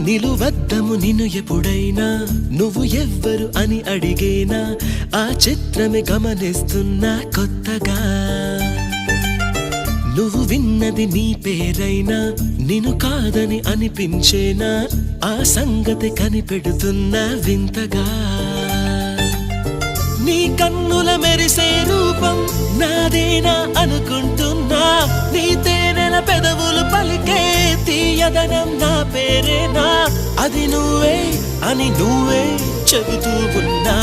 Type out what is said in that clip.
నిలువద్దము నిన్ను ఎప్పుడైనా నువ్వు ఎవ్వరు అని అడిగేనా ఆ చిత్రమే గమనిస్తున్నా కొత్తగా నువ్వు విన్నది నీ పేరైనా నిన్ను కాదని అనిపించేనా ఆ సంగతి కనిపెడుతున్నా వింతగా నీ కన్నుల మెరిసే రూపం నాదేనా అనుకుంటున్నా నీ తేనెల పెదవులు పలికే తీయదనం నా పేరేనా అది నువ్వే అని నువ్వే చెబుతూ ఉన్నా